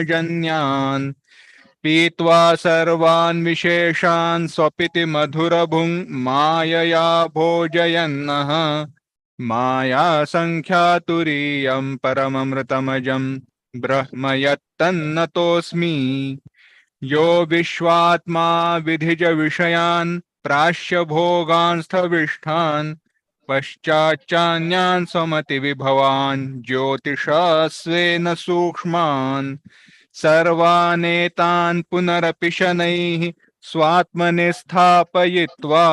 जन्यान् पीत्वा सर्वान् विशेषान् स्वपिति मधुरभुङ् मायया भोजयन्नः माया संख्यातुरीयं परममृतमजं ब्रह्म यत्तन्नतोऽस्मि यो विश्वात्मा विधिज विषयान् प्राश्य भोगान् स्थविष्ठान् पश्चाच्चान्यान् स्वमति विभवान् ज्योतिषस्वेन सूक्ष्मान् सर्वानेतान् पुनरपि शनैः स्वात्मनि स्थापयित्वा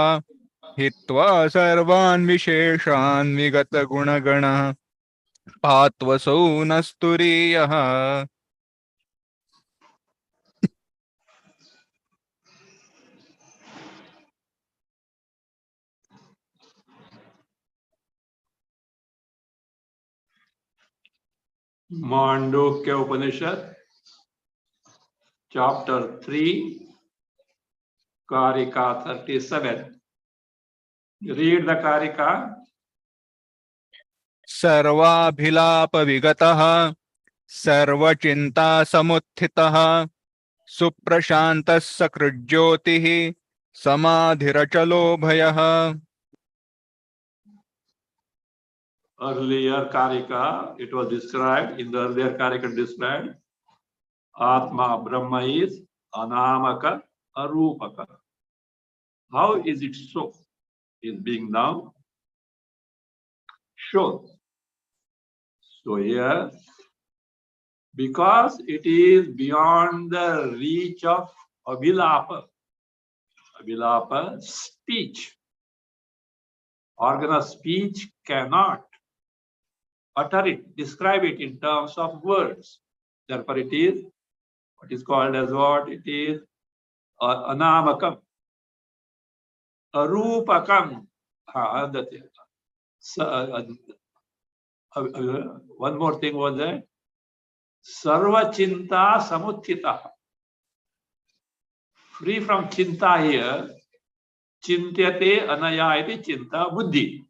हित्वा सर्वान् विशेषान् विगतगुणगणः पात्वसौ नस्तुरीयः। Mandukya Upanishad, chapter 3, Karika 37. Read the Karika. सर्वाभिलाप विगतः सर्वचिंता समुत्थितः सुप्रशांतः सकृज्योतिः समाधिरचलो भयः। Earlier Karika, it was described, in the earlier Karika described, Atma Brahma is Anamaka Arupaka. How is it so? Is being now shown. So here, because it is beyond the reach of Abhilapa, speech, organ of speech cannot utter it, describe it in terms of words. Therefore, it is what is called as what? It is anamakam, arupakam. One more thing was that sarva chinta samuttita. Free from chinta here, chintyate anayayati chinta buddhi.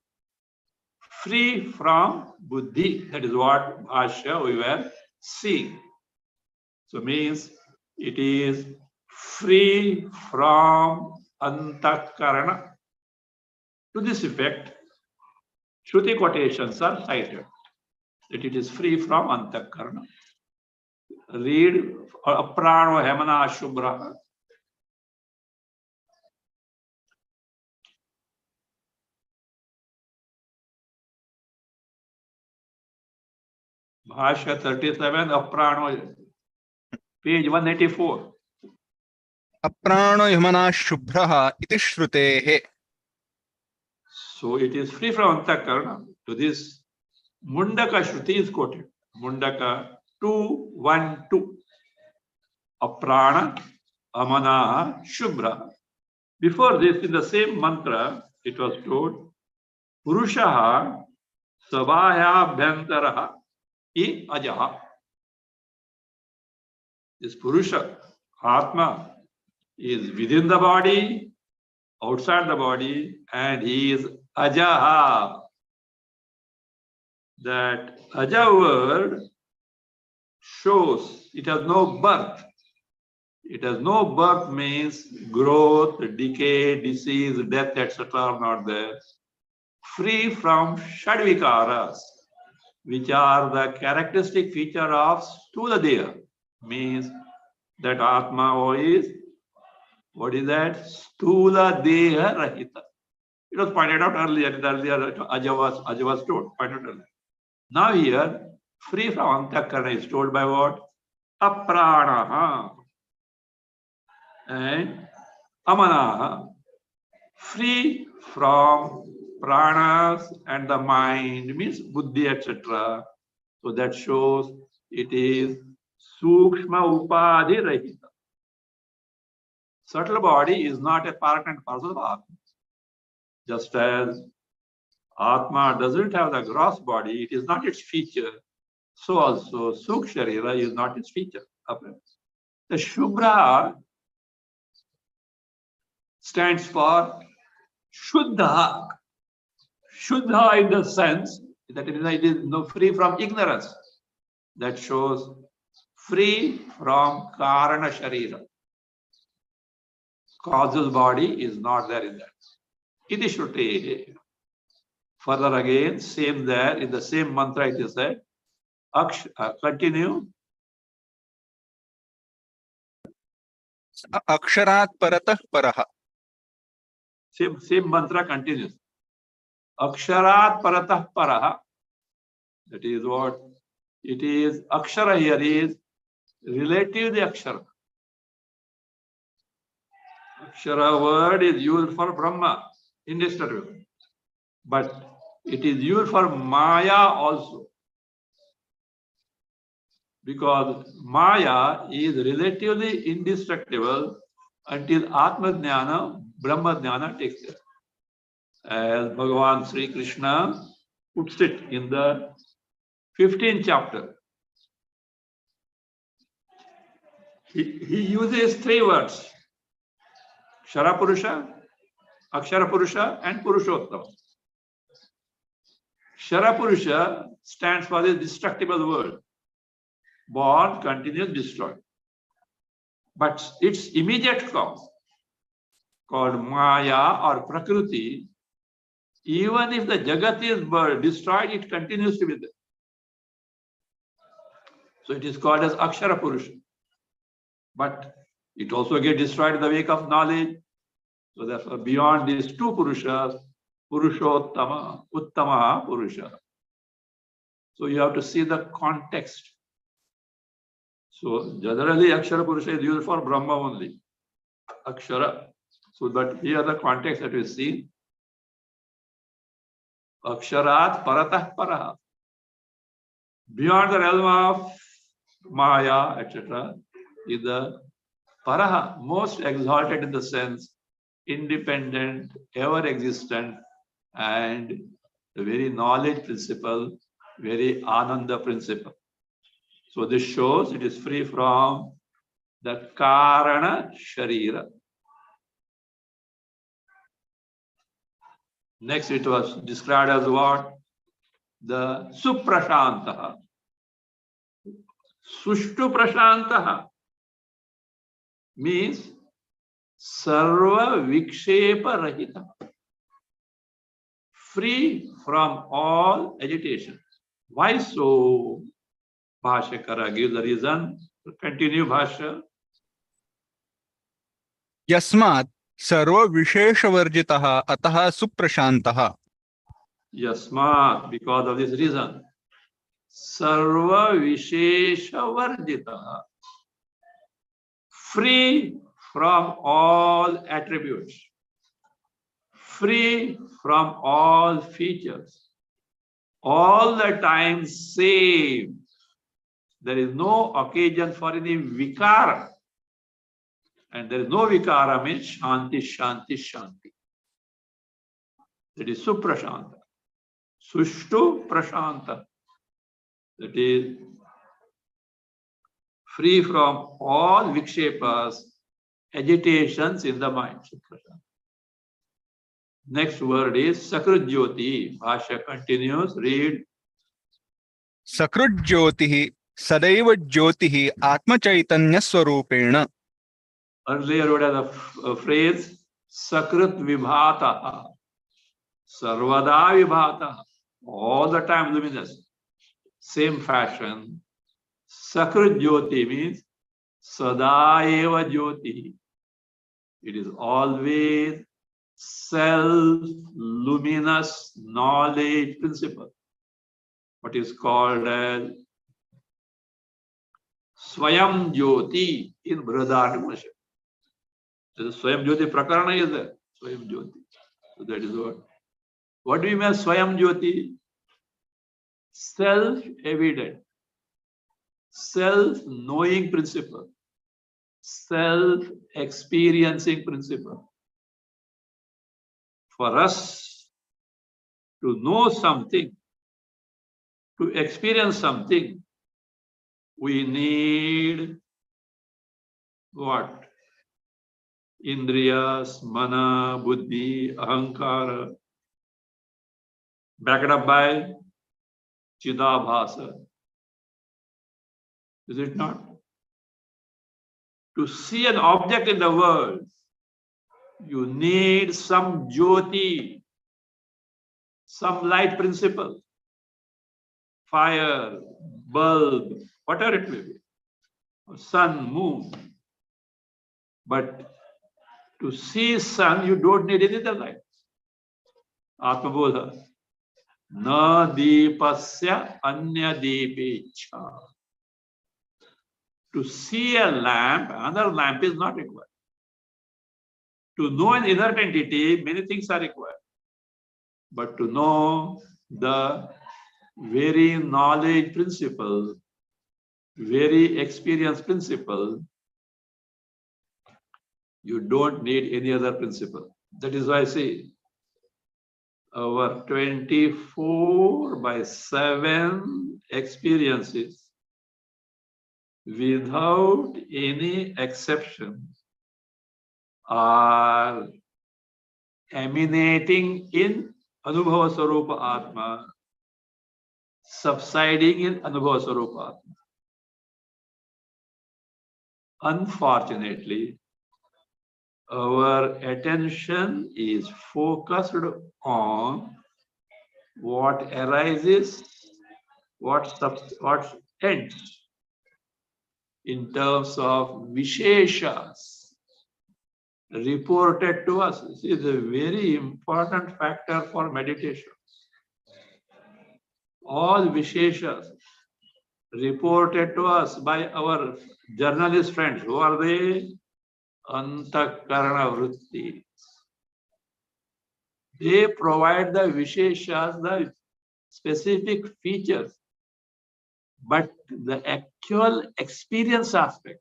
Free from buddhi. That is what Bhashya we were seeing. So means it is free from antakarana. To this effect, Shruti quotations are cited that it is free from antakarana. Read aprano hemana shubra. Bhashya 37, aprano, page 184. अप्राणो ह्यमनः शुभ्रः इति श्रुतेः. So it is free from antakarana. To this Mundaka Shruti is quoted. Mundaka 2:1-2. Aprana amana shubra. Before this, in the same mantra, it was told Purushaha sabhaya bhantaraha I ajaha. This Purusha, Atma, is within the body, outside the body, and he is ajaha. That aja word shows it has no birth. It has no birth means growth, decay, disease, death, etc. are not there. Free from shadvikaras, which are the characteristic feature of Stula Deha, means that Atma is, what is that? Stula Deha Rahita. It was pointed out earlier, Aja was told, pointed out earlier. Now here, free from antakarana is told by what? Apranaha and amanaha. Free from pranas and the mind means buddhi, etc. So that shows it is sukshma upadhi rahita. Subtle body is not a part and parcel of Atma. Just as Atma doesn't have the gross body, it is not its feature. So also Suksharira is not its feature. The Shubra stands for Shuddha. Shuddha in the sense that it is free from ignorance. That shows free from Karana Sharira. Causal body is not there in that. Iti Shruti. Further again, same there, in the same mantra it is said. Continue. Aksharat paratah paraha. Same mantra continues. Aksharat paratah paraha. That is what it is. Akshara here is relative the akshara. Akshara word is used for Brahma, indestructible. But it is used for Maya also. Because Maya is relatively indestructible until Atma Jnana, Brahma Jnana takes place. As Bhagavan Sri Krishna puts it in the 15th chapter. He uses 3 words. Kshara Purusha, Akshara Purusha and Purushottama. Kshara Purusha stands for the destructible world. Born, continues, destroyed. But its immediate cause, called Maya or Prakriti, even if the Jagat is destroyed, it continues to be there. So it is called as Akshara Purusha. But it also gets destroyed in the wake of knowledge. So therefore, beyond these 2 Purushas, Purushottama, Uttama Purusha. So you have to see the context. So generally, Akshara Purusha is used for Brahma only. Akshara. So but here the context that we see. Aksharat paratah paraha. Beyond the realm of Maya, etc., is the paraha, most exalted in the sense, independent, ever-existent, and the very knowledge principle, very Ananda principle. So this shows it is free from the Karana Sharira. Next it was described as what? The Suprashantaha. Sushtu Prashantaha means Sarva Vikshepa Rahita. Free from all agitation. Why so? Bhashya Karika gives the reason. Continue Bhashya. Yasmat sarva vishesha varjitaha ataha suprashantaha. Yasmat, because of this reason. Sarva Vishesha Varjitaha. Free from all attributes. Free from all features. All the time same. There is no occasion for any vikara. And there is no vikara means shanti, shanti, shanti. That is suprashanta. Sushtu prashanta. That is free from all vikshepas, agitations in the mind. Next word is Sakrujyoti. Bhashya continues. Read. Sakrujyotihi sadaiva jyotihi atma chaitanya swarupena. Earlier we had a phrase Sakrit Vibhata. Sarvada Vibhata. All the time luminous. Same fashion. Sakrit Jyoti means Sadaeva Jyoti. It is always self-luminous knowledge principle. What is called as Swayam Jyoti in Brihadaranyaka. The Swayam Jyoti Prakarana is there. Swayam Jyoti. So that is what. What do you mean Swayam Jyoti? Self-evident, self-knowing principle, self-experiencing principle. For us to know something, to experience something, we need what? Indriyas, mana, buddhi, ahankara, backed up by Chidabhasa. Is it not? To see an object in the world, you need some jyoti, some light principle, fire, bulb, whatever it may be, sun, moon. But to see sun, you don't need any other light. Atmabodha. Na deepasya anya deepecha. To see a lamp, another lamp is not required. To know an inert entity, many things are required. But to know the very knowledge principle, very experience principle, you don't need any other principle. That is why I say our 24/7 experiences, without any exception, are emanating in Anubhava Swarupa Atma, subsiding in Anubhava Swarupa Atma. Unfortunately, our attention is focused on what arises, what ends in terms of visheshas reported to us. This is a very important factor for meditation. All visheshas reported to us by our journalist friends. Who are they? Antakarana vritti. They provide the visheshas, the specific features, but the actual experience aspect,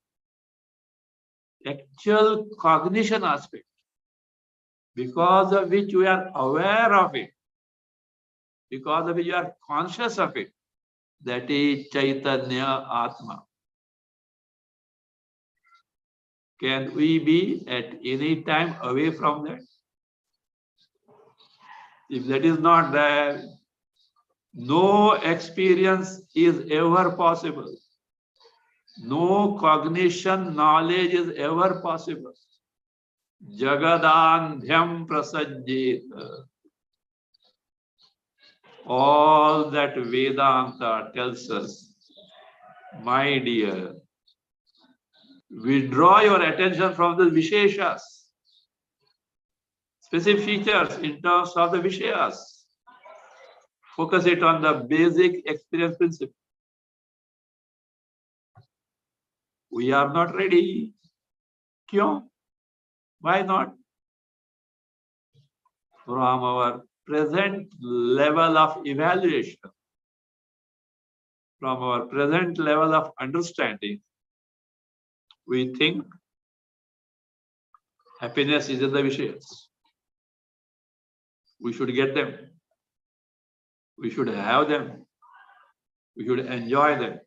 actual cognition aspect, because of which we are aware of it, because of which we are conscious of it, that is Chaitanya Atma. Can we be at any time away from that? If that is not there, no experience is ever possible. No cognition, knowledge is ever possible. Jagadandhyam prasajjeta. All that Vedanta tells us, my dear, withdraw your attention from the Visheshas, specific features in terms of the Vishayas. Focus it on the basic experience principle. We are not ready. Kyun? Why not? From our present level of evaluation, from our present level of understanding, we think happiness is in the Vishayas. We should get them. We should have them. We should enjoy them.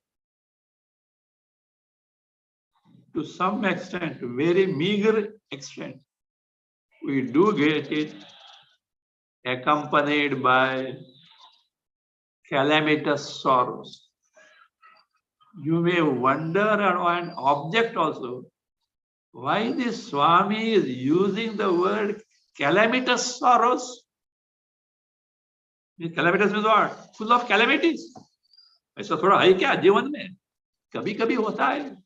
To some extent, very meager extent, we do get it, accompanied by calamitous sorrows. You may wonder, and object also, why this Swami is using the word calamitous sorrows. Calamitous means what? Full of calamities. ऐसा थोड़ा है क्या जीवन में? कभी कभी होता है.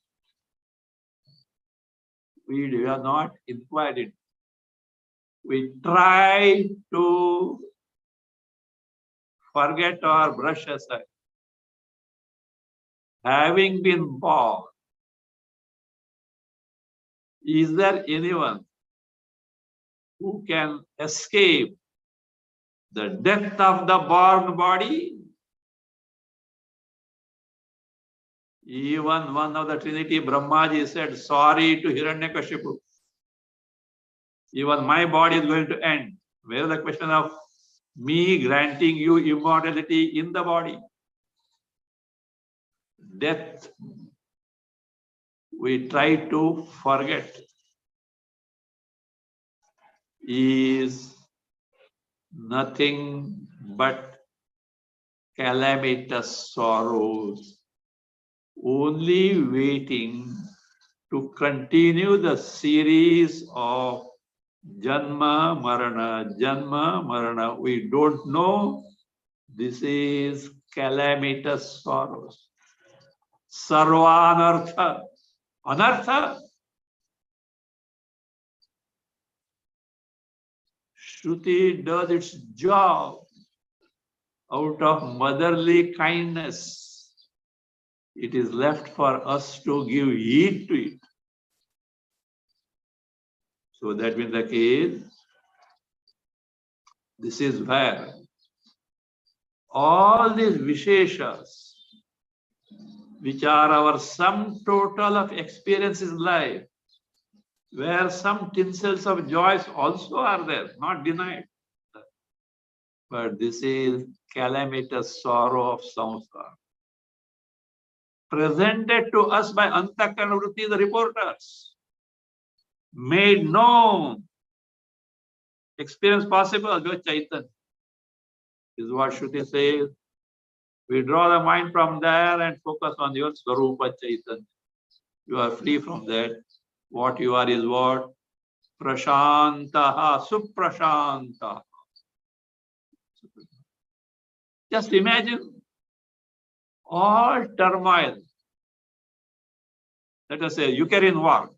We are not inquired in. We try to forget or brush aside. Having been born, is there anyone who can escape the death of the born body? Even one of the Trinity, Brahmaji, said sorry to Hiranyakashipu. Even my body is going to end. Where is the question of me granting you immortality in the body? Death, we try to forget, is nothing but calamitous sorrows, only waiting to continue the series of Janma Marana. We don't know. This is calamitous sorrows. Sarvanartha. Anartha. Shruti does its job out of motherly kindness. It is left for us to give heed to it. So that being the case, this is where all these visheshas, which are our sum total of experiences in life, where some tinsels of joys also are there, not denied. But this is calamitous sorrow of samsara, presented to us by Antakarana Vritti, the reporters, made known, experience possible with Chaitanya. This is what Shruti says. We draw the mind from there and focus on your Swarupa Chaitanya. You are free from that. What you are is what? Prashantaha, Suprashantaha. Just imagine all turmoil. Let us say Ukraine war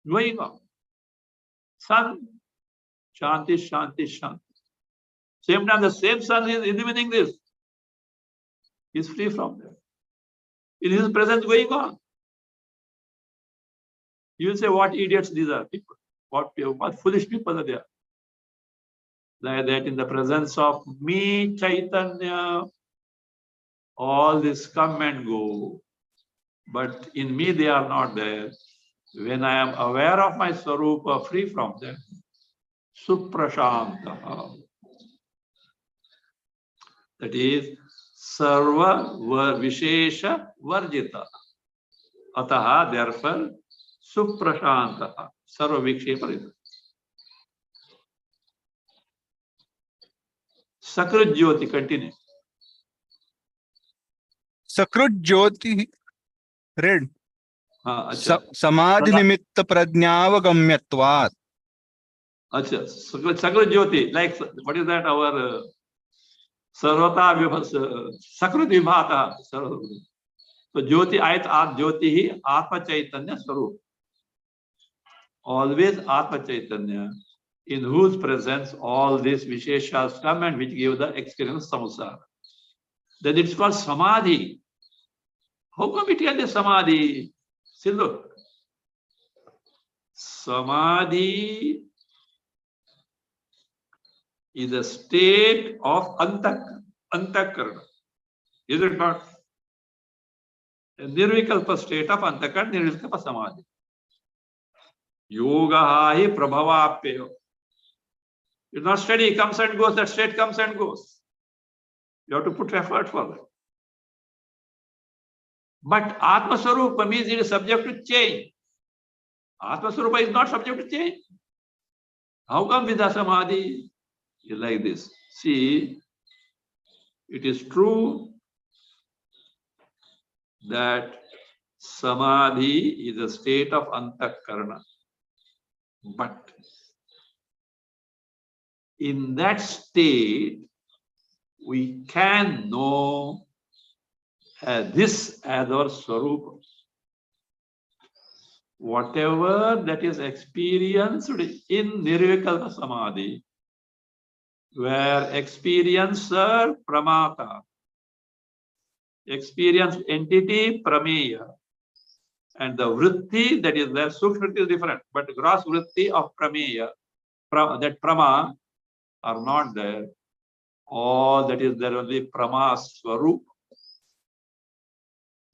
going on. Sun, Shanti, Shanti, Shanti. Same time, the same sun is illuminating this. He is free from that. In his presence going on. You will say, what idiots these are people. What foolish people are there. That in the presence of me, Chaitanya, all this come and go. But in me, they are not there. When I am aware of my Swarupa, free from them, Suprashantaha. That is, Sarva Vishesha Varjita. Ataha, therefore, Suprashantaha. Sarva Vikshepa. Sakrut Jyoti, continue. Sakrut Jyoti, read. Samadhi nimitta prajnavagamyatvat. Acha, Sakrut Jyoti, like, what is that? Our Sarvata Vibhasa, Sakrut Vibhata. So Jyoti, Ayat Jyoti hi Atma Chaitanya Swarup. Always Atma Chaitanya, in whose presence all these Visheshas come and which give the experience of samsara. Then it's called Samadhi. How come it is Samadhi? See, look. Samadhi is a state of antakarana. Is it not? A nirvikalpa state of antakarana, nirvikalpa samadhi. Yoga hi prabhavapyo. It's not steady, comes and goes, that state comes and goes. You have to put effort for that. But Atma Swarupa means it is subject to change. Atma Swarupa is not subject to change. How come Vidya Samadhi is like this? See, it is true that Samadhi is a state of antakarana. But in that state, we can know this as our Swarupa. Whatever that is experienced in Nirvikalpa Samadhi, where experiencer Pramata, experienced entity Prameya, and the Vritti that is there, Sukshma Vritti is different, but gross Vritti of Prameya, that Prama are not there. All that is there only Prama Swarupa,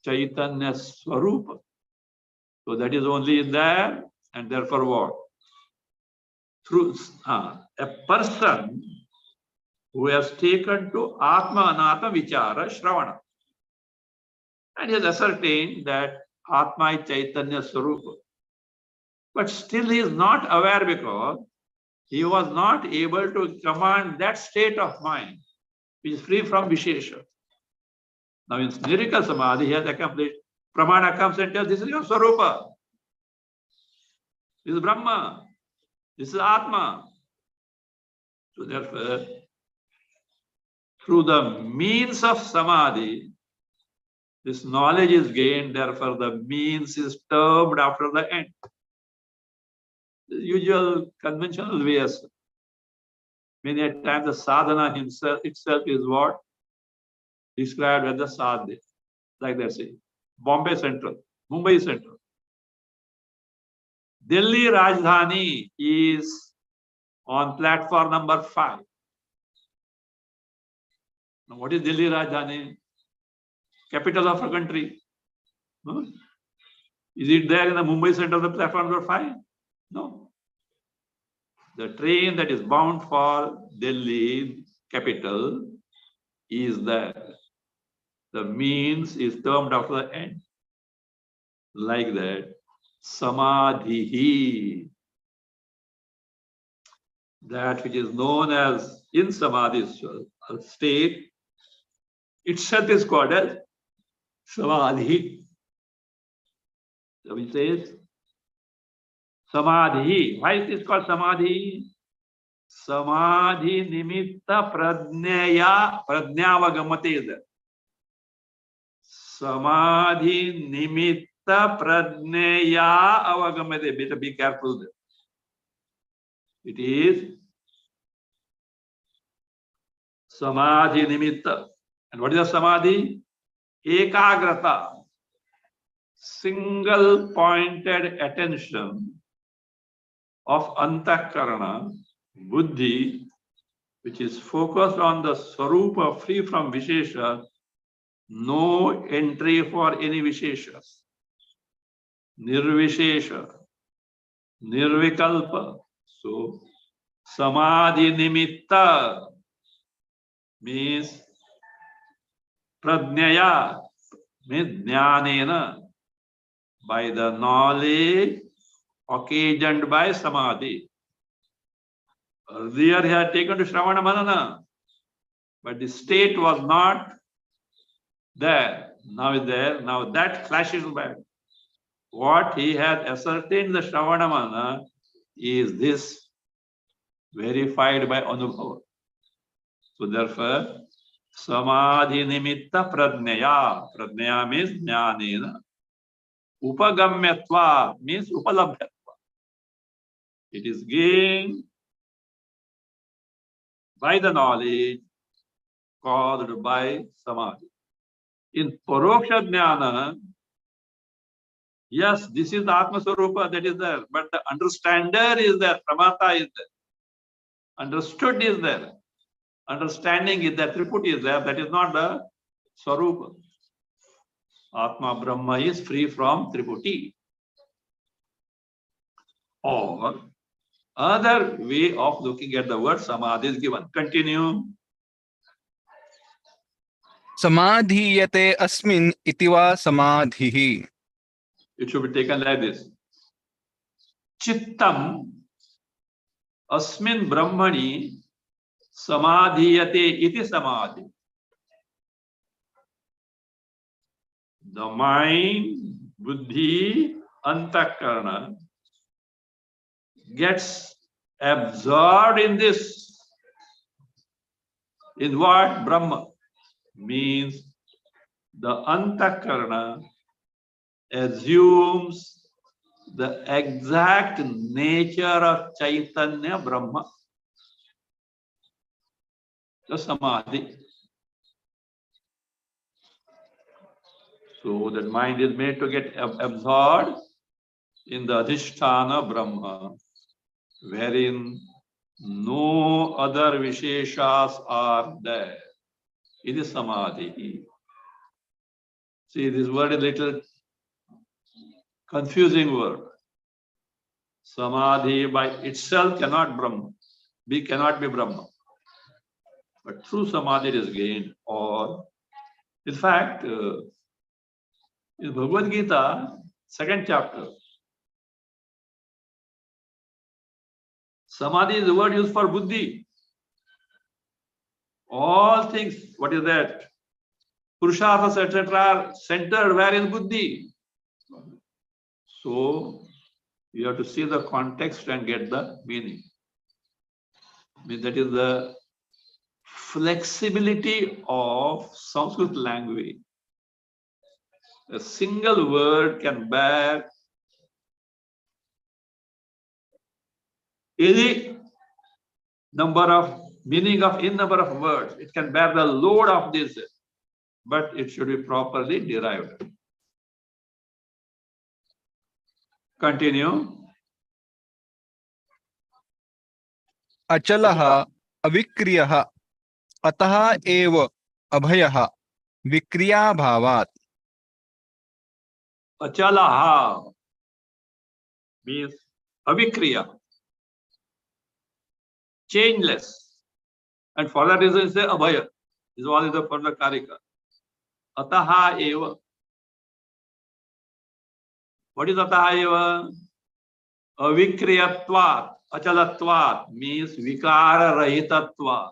Chaitanya Swarupa. So that is only there, and therefore what? Through a person who has taken to Atma Anatma Vichara Shravana and he has ascertained that Atma is Chaitanya Swarupa. But still he is not aware because he was not able to command that state of mind which is free from Vishesha. Now in Nirvikal Samadhi he has accomplished Pramana comes and tells, this is your Swarupa. This is Brahma. This is Atma. So therefore, through the means of Samadhi, this knowledge is gained, therefore the means is termed after the end. The usual conventional ways. Many a time the sadhana itself is what? Described as the sadhya. Like they say. Bombay Central, Mumbai Central. Delhi Rajdhani is on platform number 5. Now what is Delhi Rajdhani? Capital of a country. No? Is it there in the Mumbai Central, the platform number 5? No. The train that is bound for Delhi capital is there. The means is termed after the end. Like that. Samadhi. That which is known as in Samadhi state itself is called as Samadhi. So he says Samadhi. Why is this called Samadhi? Samadhi nimitta pradnyavagamate is there. Samadhi nimitta pradneya avagamate. Better be careful there. It is Samadhi nimitta. And what is a Samadhi? Ekagrata. Single pointed attention of antakarana, buddhi, which is focused on the swarupa free from vishesha, no entry for any visheshas. Nirvishesha, nirvikalpa. So, samadhi nimitta means pradnyaya, means jnanena, by the knowledge occasioned by samadhi. Earlier he had taken to Shravana Manana, but the state was not there. Now is there. Now that clashes back. What he had ascertained the Shravana Manana is this verified by Anubhava. So therefore, Samadhi nimitta pradnyaya. Pradnyaya means jnanena. Upagamyatva means upalabhyatva. It is gained by the knowledge caused by Samadhi. In Paroksha Jnana, yes, this is the Atma Swarupa that is there, but the understander is there, Pramata is there. Understood is there. Understanding is there, Triputi is there, that is not the Swarupa. Atma Brahma is free from Triputi. Or other way of looking at the word Samadhi is given. Continue. Samadhiyate asmin itiva samadhihi. It should be taken like this. Chittam asmin brahmani samadhiyate iti samadhi. The mind, buddhi, antakarana gets absorbed in this. In what? Brahma. Means the antakarana assumes the exact nature of Chaitanya Brahma. The Samadhi. So that mind is made to get absorbed in the Adhisthana Brahma, wherein no other Visheshas are there. It is Samadhi. See, this word is a little confusing word. Samadhi by itself cannot be Brahma. But through Samadhi it is gained. Or, in fact, in Bhagavad Gita, 2nd chapter, Samadhi is the word used for buddhi. All things, what is that? Purusharthas, etc. are centered where in buddhi. So you have to see the context and get the meaning. I mean, that is the flexibility of Sanskrit language. A single word can bear any number of meaning of in number of words. It can bear the load of this, but it should be properly derived. Continue. अचलः अविक्रियः अतः एव अभयः विक्रियाभावात्. Achalaha means avikriya, changeless. And for that reason, it's the abhaya. This is what is the further karika. Ataha eva. What is ataha eva? Avikriyatvat, achalatvat means vikara rahitatvat.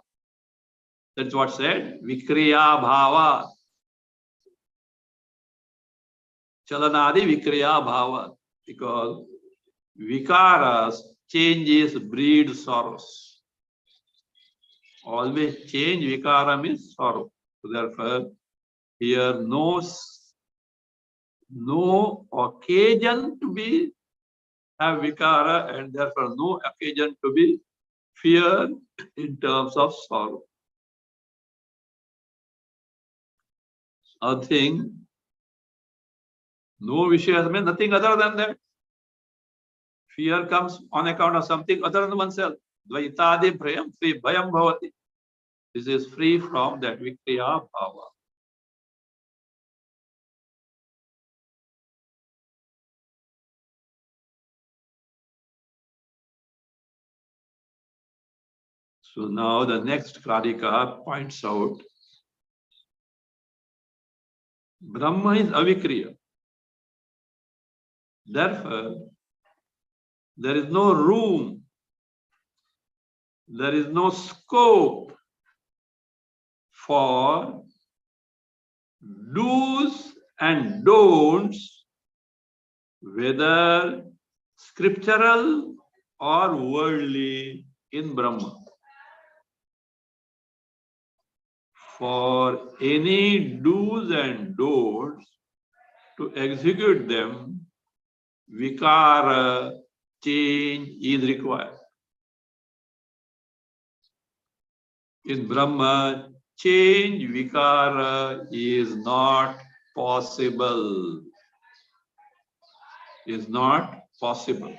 That's what said. Vikriya bhava. Chalanadi vikriya bhava. Because vikaras, changes breed sorrows. Always change, vikara means sorrow. So therefore, here no occasion to be have vikara, and therefore no occasion to be feared in terms of sorrow. Nothing, no vishayas means nothing other than that. Fear comes on account of something other than oneself. Dvaitadi bhayam bhavati. This is free from that vikriya bhava. So now the next karika points out Brahma is avikriya. Therefore, there is no room, there is no scope for do's and don'ts, whether scriptural or worldly, in Brahma. For any do's and don'ts, to execute them, vikara, change is required. In Brahma, change, vikara is not possible. Is not possible.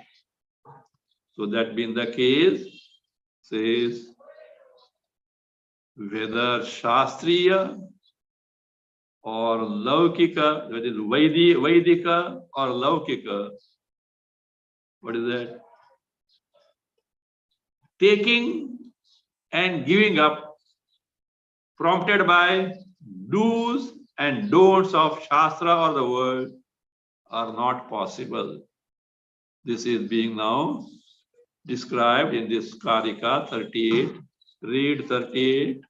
So that being the case, says whether Shastriya or Laukika, that is Vaidika or Laukika, what is that? Taking and giving up, prompted by do's and don'ts of Shastra or the world, are not possible. This is being now described in this Karika 38. Read 38.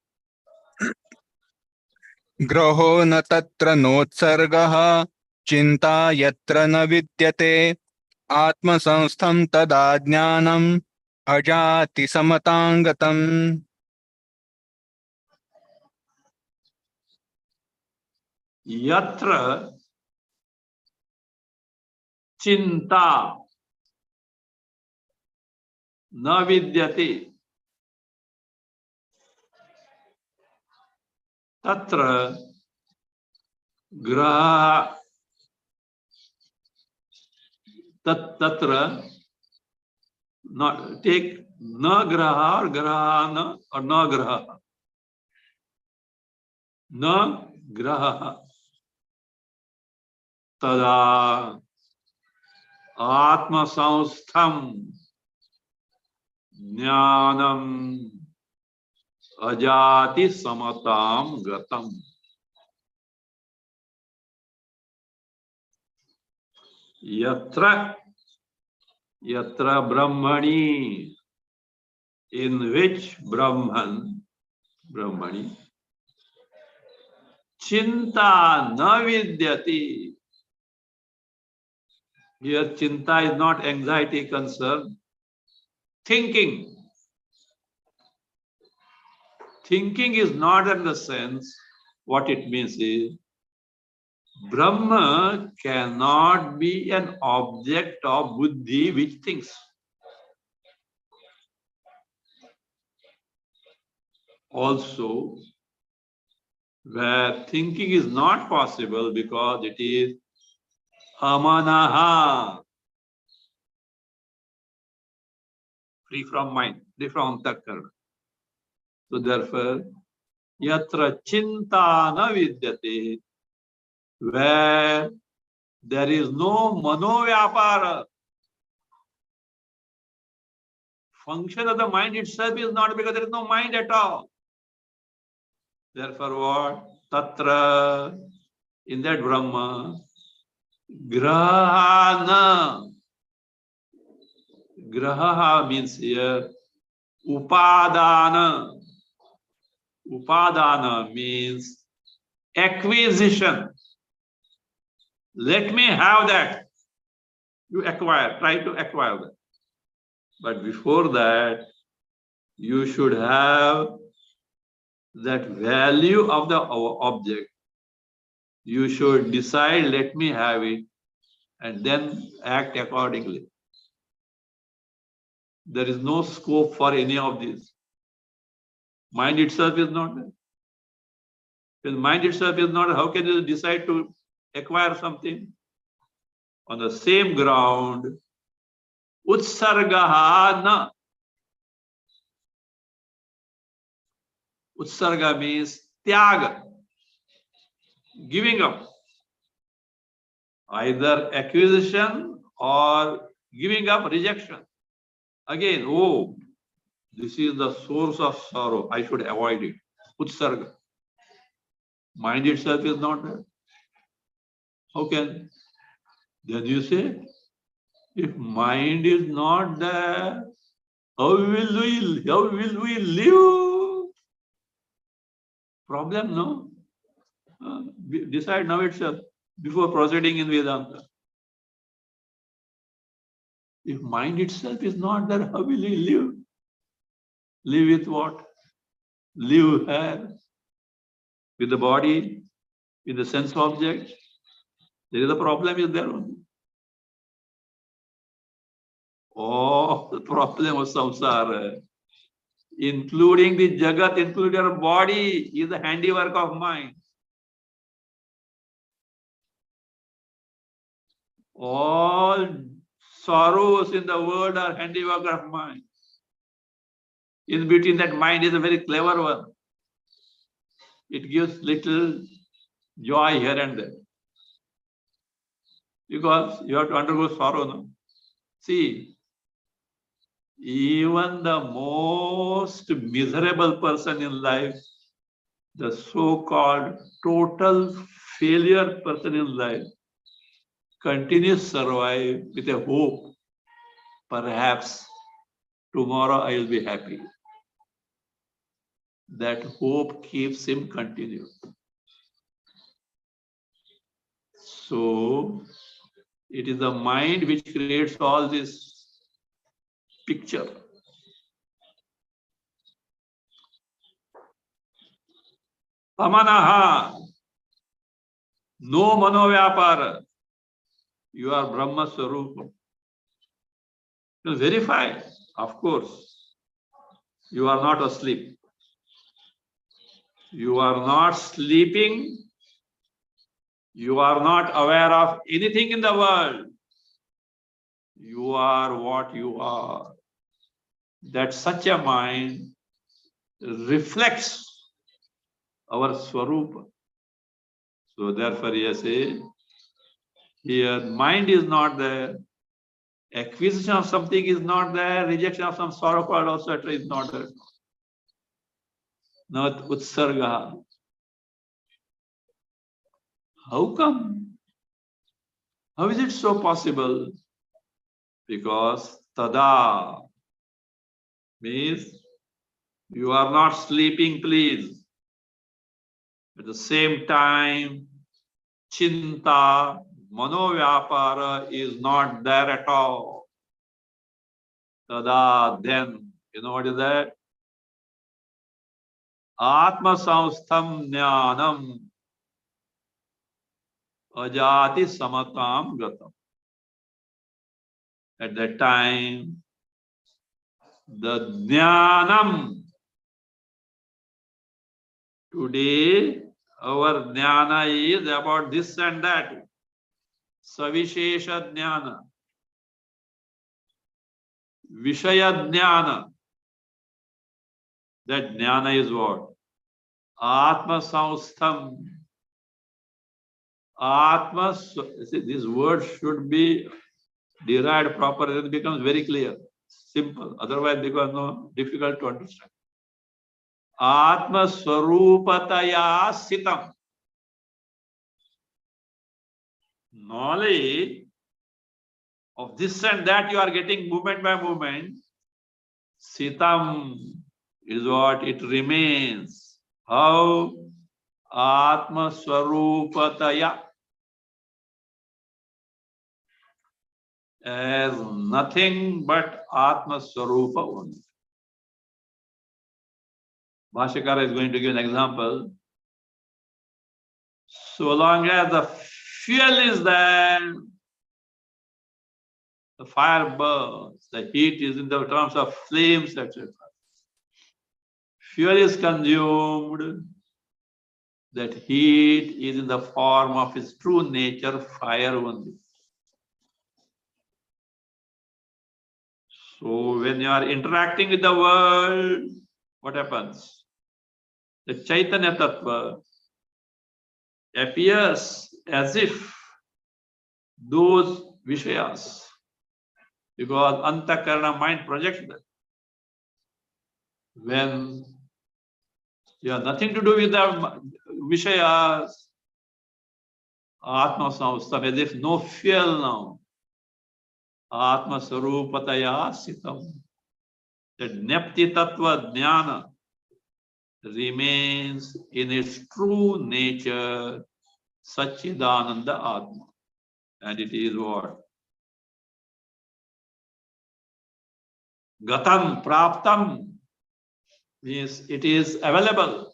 ग्रहो न तत्र नोत्सर्गः चिन्ता यत्र न विद्यते आत्मसंस्थं तदा ज्ञानम् अजाति समतांगतम्. Yatra Chinta na vidyate tatra graha tatra not take na graha or grahana or na graha na graha tada atma samstham jnanam ajati samatam gatam. Yatra Brahmani, in which Brahmani, Chinta na vidyati. Here, chinta is not anxiety, concern. Thinking. Thinking is not in the sense, what it means is, Brahma cannot be an object of buddhi which thinks. Also, where thinking is not possible because it is amanaha, free from mind, free from takkar. So therefore, yatra chinta na vidyate, where there is no manovyapara, function of the mind itself is not because there is no mind at all. Therefore what? Tatra, in that Brahma, grahana. Graha means here upadana. Upadana means acquisition. Let me have that. You acquire, try to acquire that. But before that, you should have that value of the object. You should decide, let me have it, and then act accordingly. There is no scope for any of these. Mind itself is not there. When mind itself is not, how can you decide to acquire something? On the same ground, utsargaha na. Utsarga means tyaga, giving up. Either acquisition or giving up, rejection. Again, oh, this is the source of sorrow, I should avoid it. Utsarga. Mind itself is not there. How can? Then you say, if mind is not there, how will we live? Problem, no? Decide now itself before proceeding in Vedanta. If mind itself is not there, how will we live? Live with what? Live here, with the body, with the sense object. There is a problem is there only. Oh, the problem of samsara, including the jagat, including your body, is the handiwork of mind. All sorrows in the world are handiwork of mind. In between, that mind is a very clever one. It gives little joy here and there. Because you have to undergo sorrow now. See, even the most miserable person in life, the so-called total failure person in life, continues to survive with a hope. Perhaps tomorrow I will be happy. That hope keeps him continuing. So, it is the mind which creates all this picture. Amanaha, no manovyapara. You are Brahma Swarupa. You verify, of course. You are not asleep. You are not sleeping. You are not aware of anything in the world. You are what you are. That such a mind reflects our Swarupa. So therefore, you say, here mind is not there, acquisition of something is not there, rejection of some sorrow also is not there. Not utsarga. How come? How is it so possible? Because tada means you are not sleeping, please. At the same time, Chinta, Manovyapara is not there at all. Tada, then, you know what is that? Atma Samstham Jnanam Ajati Samatam Gatam. At that time, the Jnanam, today, our Jnana is about this and that. Savishesha Jnana. Vishaya Jnana. That Jnana is what? Atma Samstham. Atma, see, this word should be derived properly, it becomes very clear, simple. Otherwise, it becomes no, difficult to understand. Atma Swarupataya Sitam. Knowledge of this and that you are getting moment by moment. Sitam is what it remains. How? Atma Swarupataya. As nothing but Atma Swarupa only. Bhashyakara is going to give an example. So long as the fuel is there, the fire burns, the heat is in the terms of flames, etc. Fuel is consumed, that heat is in the form of its true nature, fire only. So when you are interacting with the world, what happens? The Chaitanya Tattva appears as if those Vishayas, because Antakarana mind projects them. When you have nothing to do with the Vishayas, Atma Samstam, as if no fuel now. Atma Sarupataya Sitam. The Nepti Tattva Jnana remains in its true nature, Satchidananda Atma. And it is what? Gatam Praptam means it is available.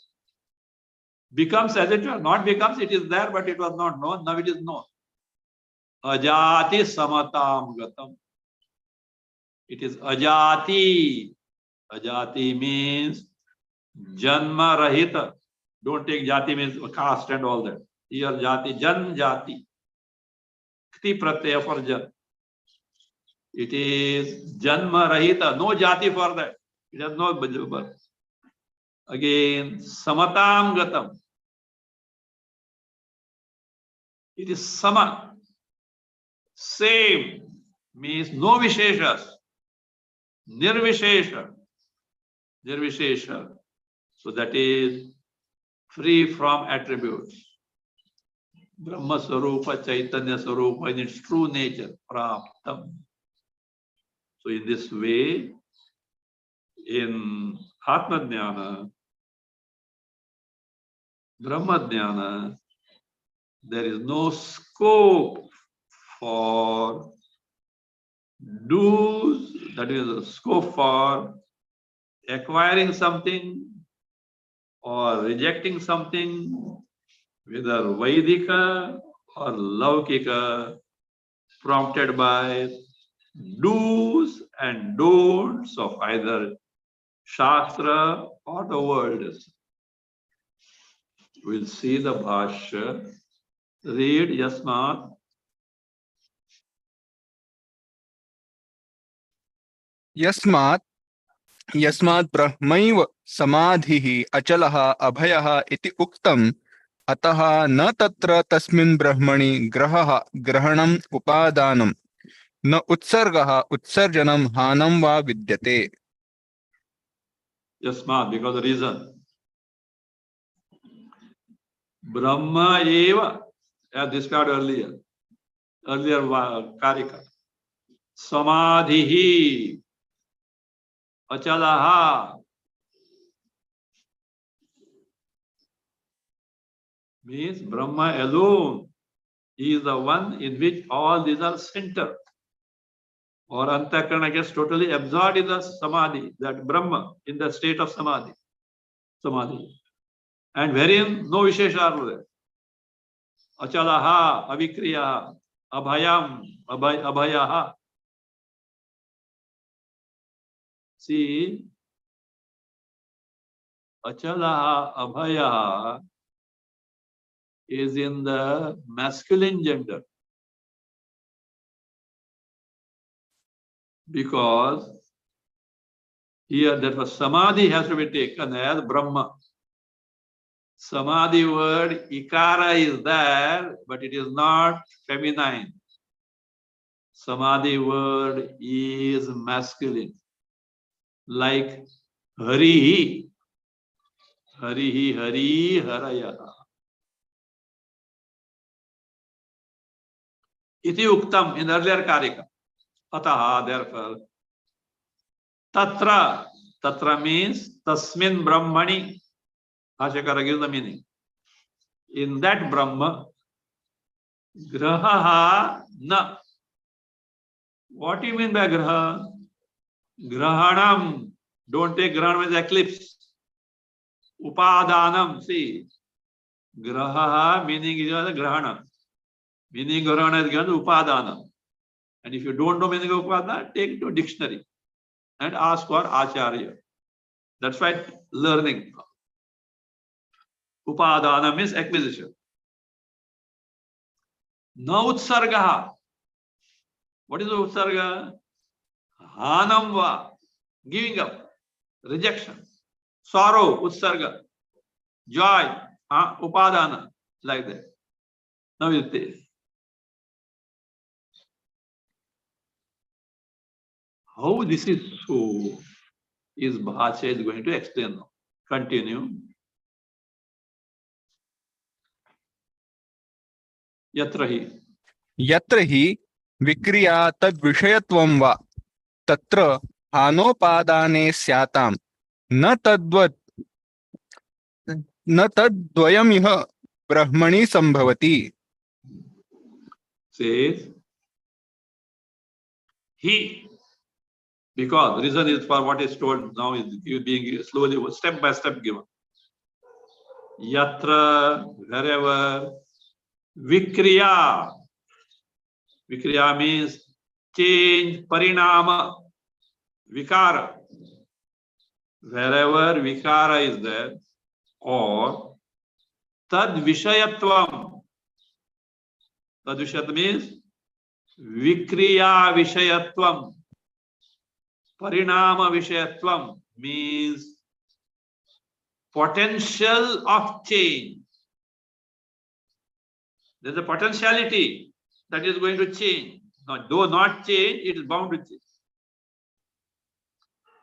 Becomes as it was, not becomes, it is there, but it was not known, now it is known. Ajati Samatam Gatam. It is Ajati. Ajati means Janma Rahita. Don't take Jati means caste and all that. Here Jati, Jan Jati. Kti Pratyaya for Jan. It is Janma Rahita, no Jati for that. It has no birth. Again, Samatam Gatam. It is Sama. Same means no Visheshas. Nirvishesha. Nirvishesha. So that is free from attributes. Brahma Sarupa, Chaitanya Sarupa in its true nature. Praptam. So in this way, in Atma Jnana, Brahma Jnana, there is no scope for dues, that is a scope for acquiring something or rejecting something, whether Vaidika or Laukika, prompted by do's and don'ts of either Shastra or the world. We'll see the Bhashya. Read Yasmat. यस्मात् ब्रह्मैव समाधिः अचलः अभयः इति उक्तम् अतः न तत्र तस्मिन् ब्रह्मणि ग्रहणम् उपादानं न उत्सर्गः उत्सर्जनं हानं वा विद्यते. Yasmat, because the reason. Brahma eva, as described earlier Karika. Samadhihi, achalaha. means Brahma alone is the one in which all these are centered. Or Antakarana gets totally absorbed in the Samadhi, that Brahma, in the state of Samadhi. And wherein no Vishesha are there. Achalaha, Avikriya, Abhayam, Abhayaha. See, Achalaha, Abhayaha is in the masculine gender. Because here that was Samadhi has to be taken as Brahma. Samadhi word, Ikara is there, but it is not feminine. Samadhi word is masculine. Like Harihi, Harihi, Hari, Haraya. Iti Uktam in earlier Karika. Ataha, therefore. Tatra, Tatra means Tasmin Brahmani. Bhashya Karika gives the meaning. In that Brahma, Grahaha na. What do you mean by Graha? Grahanam. Don't take Grahanam as eclipse. Upadanam. See. Grahaha meaning is Grahanam. Meaning Grahana is given Upadanam. And if you don't know meaning of Upadana, take it to a dictionary and ask for Acharya. That's why learning. Upadana means acquisition. Na utsargaha. What is the utsarga? Hanamva. Giving up. Rejection. Sorrow. Utsarga. Joy. Upadana. Like that. Now it is. How this is so is Bhashya is going to explain now. Continue. Yatrahi. Yatrahi vikriya tad vishayatvam va tatra hanopādāne syatam na tadvat na tadvayamiha brahmani sambhavati. Says he, because the reason is for what is told now is being slowly step by step given. Yatra, wherever, vikriya. Vikriya means change, parinama, vikara. Wherever vikara is there, or tad vishayatvam. Tad vishayatvam means vikriya vishayatvam. Parinama vishayatvam means potential of change. There's a potentiality that is going to change. Now, though not change, it is bound to change.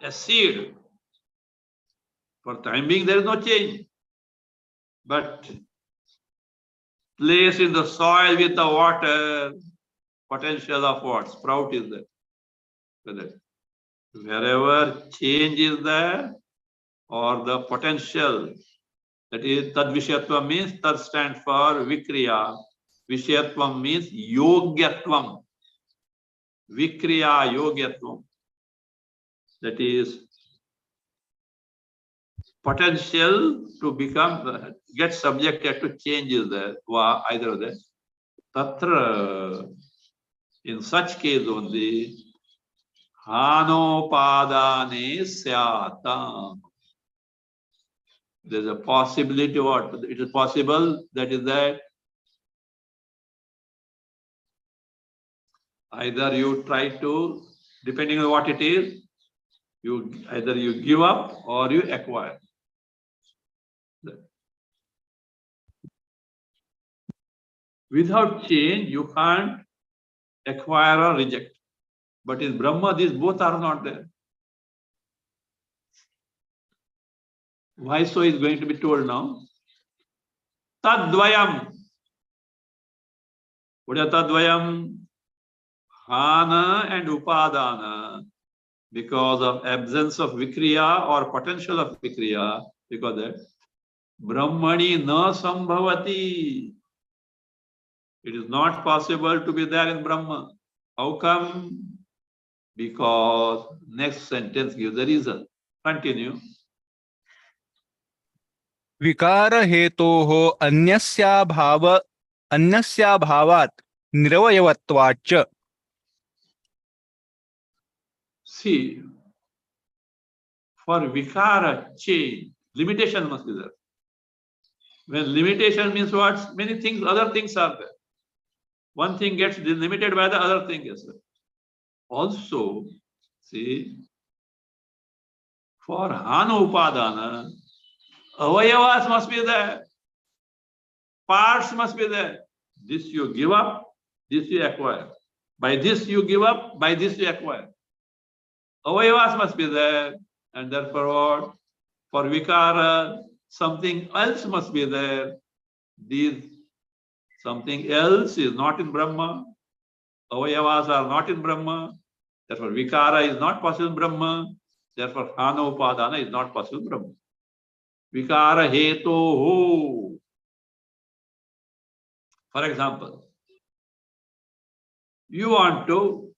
A seed, for time being, there is no change. But placed in the soil with the water, potential of what? Sprout is there. Wherever change is there, or the potential, that is tad vishayatvam means tad stands for vikriya. Vishayatvam means yogyatvam. Vikriya yogyatvam. That is potential to become, get subjected to changes there, either of them. Tatra, in such case only, hanopādāne syatam. There's a possibility what? It is possible, that is that either you try to, depending on what it is, either you give up or you acquire. Without change, you can't acquire or reject. But in Brahma, these both are not there. Why so is going to be told now. Tadvayam. What is Tadvayam? Hana and Upadana. Because of absence of Vikriya or potential of Vikriya, because that Brahmani na sambhavati. It is not possible to be there in Brahma. How come? Because next sentence gives the reason. Continue. विकार हेतोः अन्यस्याभावात् निरवयवत्वाच्च. See, for vikara change, limitation must be there. When limitation means what? Many things, other things are there. One thing gets limited by the other thing as well. Also, see, for hana upadana, avayavas must be there. Parts must be there. This you give up, this you acquire. By this you give up, by this you acquire. Avayavas must be there, and therefore what? For vikara, something else must be there. These something else is not in Brahma. Avayavas are not in Brahma. Therefore, vikara is not possible in Brahma. Therefore, hana upadana is not possible in Brahma. Vikara hetoho. For example, you want to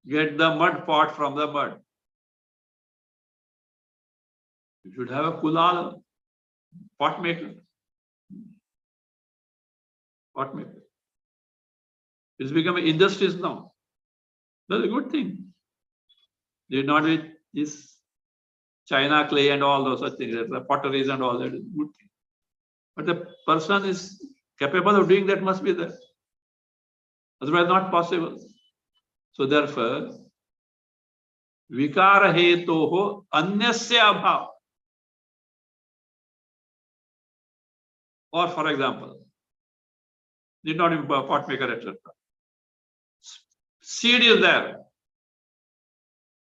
get the mud pot from the mud. You should have a kulal, pot maker. Pot maker. It's become an industry now. That's a good thing. Did not with this China clay and all those such things, the potteries and all that is good thing. But the person is capable of doing that must be there. Otherwise not possible. So therefore, vikara hetoho anyasya abhav. Or for example, need not be pot maker, etc. Seed is there.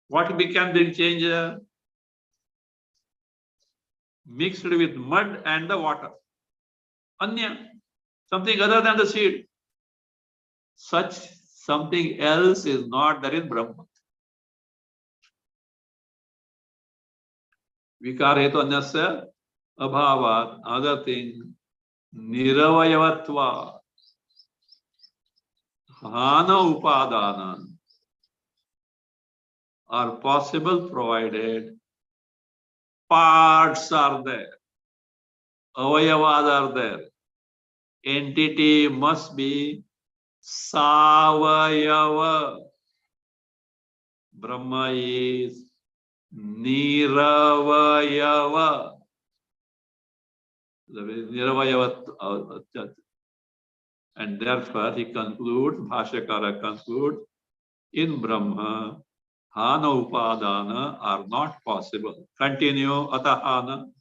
What can be changed? Mixed with mud and the water. Anya, something other than the seed. Such something else is not there in Brahma. Vikara hetu anyasya abhavat. Other thing, niravayavatva. Hana upadana are possible provided parts are there, avayavas are there. Entity must be savayava. Brahma is niravayava. And therefore he concludes, Bhashya Karika concludes, in Brahma, hana upadana are not possible. Continue, atahana.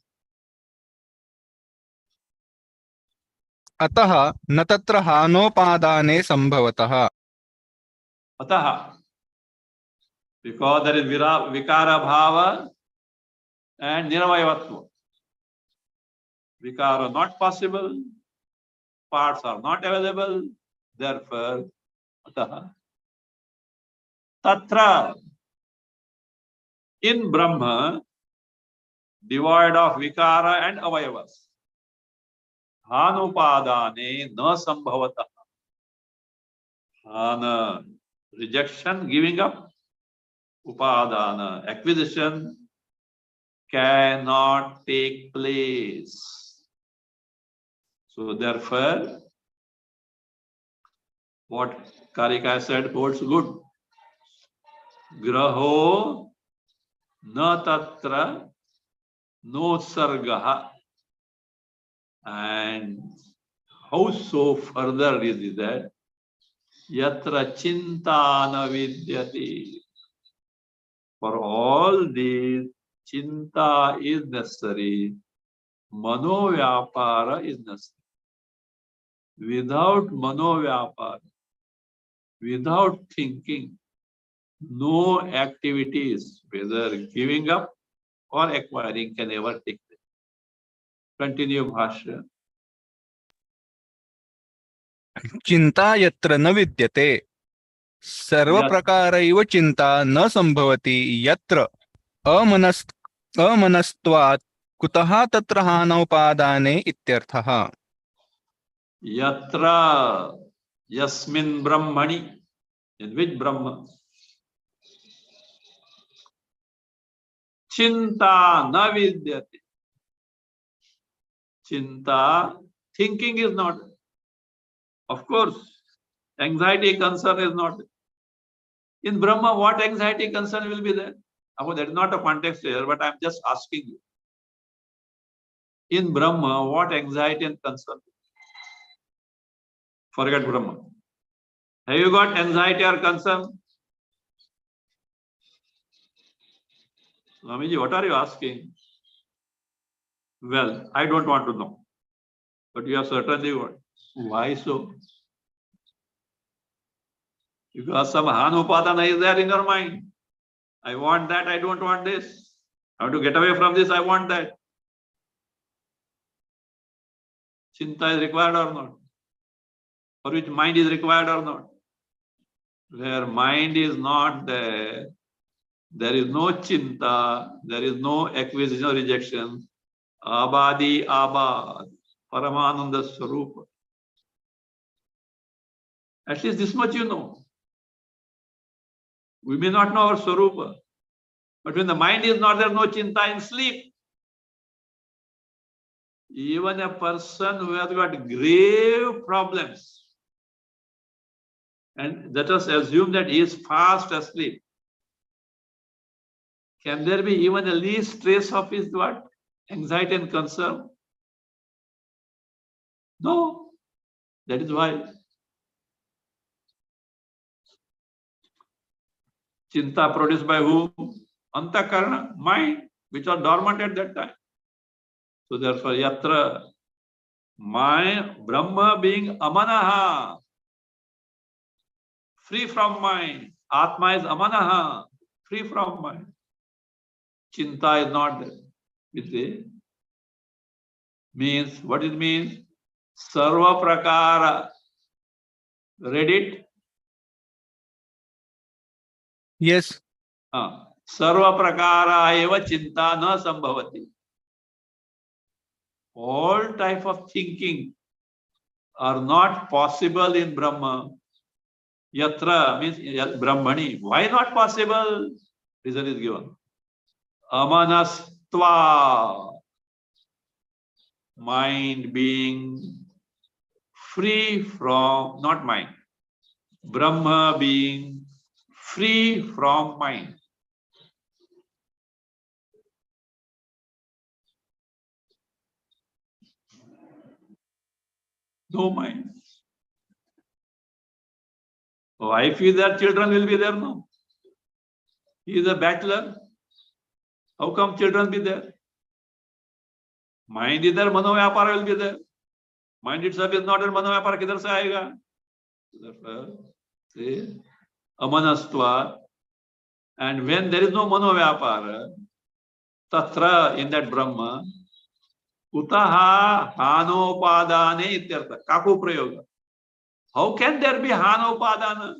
अतः न तत्र हानोपादाने संभवतः. Ataha. Because there is vikara bhava and niravayavatva. Vikara not possible, parts are not available, therefore, ataha. Tatra, in Brahma, devoid of vikara and avayavas, hanupadane na sambhavata. Hana, rejection, giving up. Upadana, acquisition, cannot take place. So therefore, what Karika said holds good. Graho na tatra no sargaha. And how so further is that? Yatra chintana vidyati. For all these, chinta is necessary. Manovyapara is necessary. Without manovyapara, without thinking, no activities, whether giving up or acquiring, can ever take place. Continue, Bhashya. चिंता यत्र न विद्यते सर्व प्रकारैव चिंता न संभवति यत्र अमनस्त्वात् कुतः तत्र हानोपादाने इत्यर्थः। Yatra yasmin brahmani. In which Brahma? Chinta na vidyate. Chinta, thinking is not. Of course, anxiety, concern is not. In Brahma, what anxiety, concern will be there? That is not a context here, but I am just asking you. In Brahma, what anxiety and concern? Forget Brahma. Have you got anxiety or concern? Swamiji, what are you asking? Well, I don't want to know. But you have certainly got. Why so? Because some Hanupadana is there in your mind. I want that, I don't want this. I want to get away from this, I want that. Chinta is required or not? For which mind is required or not? Where mind is not there, there is no chinta, there is no acquisition or rejection. Abadi abad, Paramananda Swarupa. At least this much you know. We may not know our Swarupa, but when the mind is not there, no chinta in sleep. Even a person who has got grave problems, and let us assume that he is fast asleep. Can there be even the least trace of his what? Anxiety and concern? No. That is why Chinta produced by whom? Antakarana, mind, which are dormant at that time. So therefore, yatra, mind, Brahma being amanaha, free from mind. Atma is amanaha, free from mind. Chinta is not there. It means, what it means? Sarva prakara. Read it? Yes. Sarva prakara eva chinta na sambhavati. All type of thinking are not possible in Brahma. Yatra means Brahmani. Why not possible? Reason is given. Amanastva. Mind being free from, not mind. Brahma being free from mind. No mind. Wife is there, children will be there, no? He is a bachelor. How come children be there? Mind is there, manovyapara will be there. Mind itself is not there, manovyapara kidhar se aayega? Say, amanastva. And when there is no manovyapara, tatra, in that Brahma, utaha hanopadane ityartha. Kaku prayoga. How can there be hanopadana?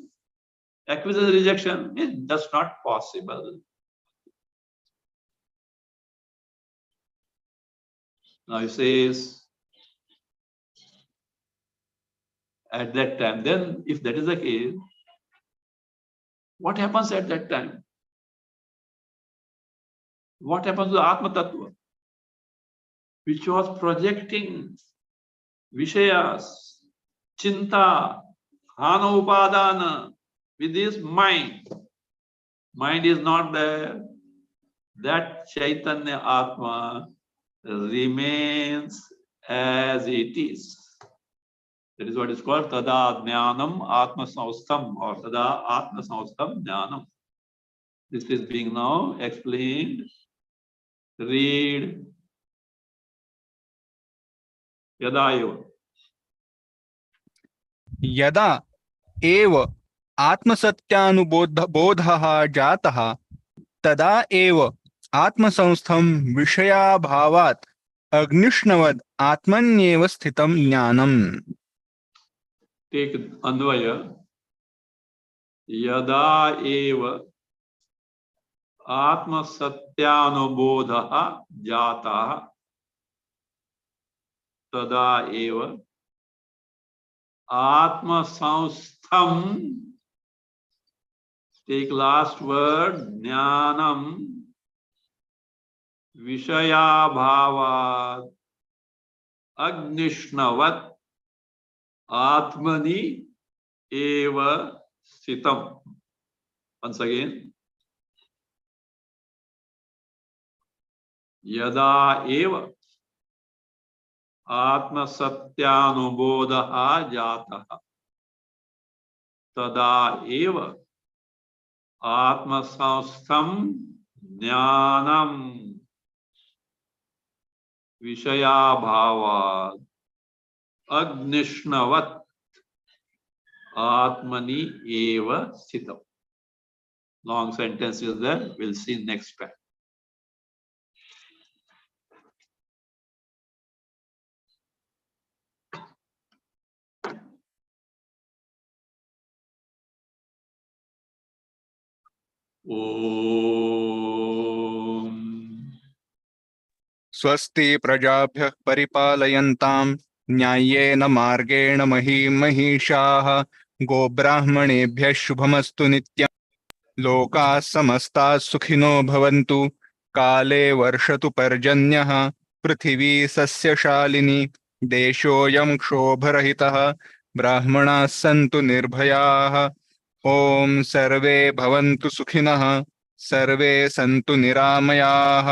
Acquisition rejection is just not possible. Now he says, at that time, then if that is the case, what happens at that time? What happens to Atma Tattva, which was projecting Vishayas, Chinta, Hana Upadana with his mind? Mind is not there. That Chaitanya Atma remains as it is. That is what is called Tada Jnanam Atma Saustham or Tada Atma Saustham Jnanam. This is being now explained. Read. Yadayo. यदा एव आत्मसत्यानुबोधः जातः तदा एव आत्मसंस्थं विषयाभावात् अग्निष्णवद् आत्मन्येव स्थितं ज्ञानम्. Take Anvaya. Yada eva Atma Satyanubodha Jata तदा एव आत्मसंस्थम, take last word, ज्ञानम विषयाभावात् अग्निष्णवत् आत्मनि एव स्थितम. Once again, यदा एव आत्मसत्यानुबोधः जातः तदा एव आत्मसंस्थं ज्ञानम विषयाभावात् अग्निष्णवत् आत्मनि एव स्थितम्. Long sentence is there. We'll see next pack. Om. स्वस्ति प्रजाभ्यः परिपालयन्तां न्याय्येन मार्गेण महीं महिषाः गोब्राह्मणेभ्यः शुभमस्तु नित्यम् लोकाः समस्ताः सुखिनो भवन्तु काले वर्षतु पर्जन्यः पृथिवी सस्यशालिनी देशोऽयं क्षोभरहितः ब्राह्मणाः सन्तु निर्भयाः ॐ सर्वे भवन्तु सुखिनः सर्वे सन्तु निरामयाः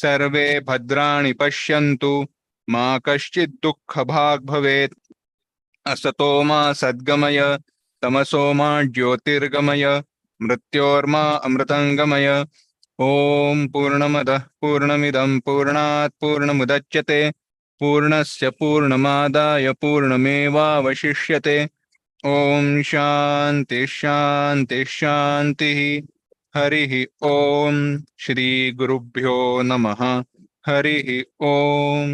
सर्वे भद्राणि पश्यन्तु मा कश्चित् दुःखभाग् भवेत् असतो मा सद्गमय तमसो मा ज्योतिर्गमय मृत्योर्मा अमृतंगमय ॐ पूर्णमदः पूर्णमिदं पूर्णात् पूर्णमुदच्यते पूर्णस्य पूर्णमादाय पूर्णमेवावशिष्यते ॐ शान्ति शान्ति शान्तिः हरिः ॐ श्री गुरुभ्यो नमः हरिः ॐ.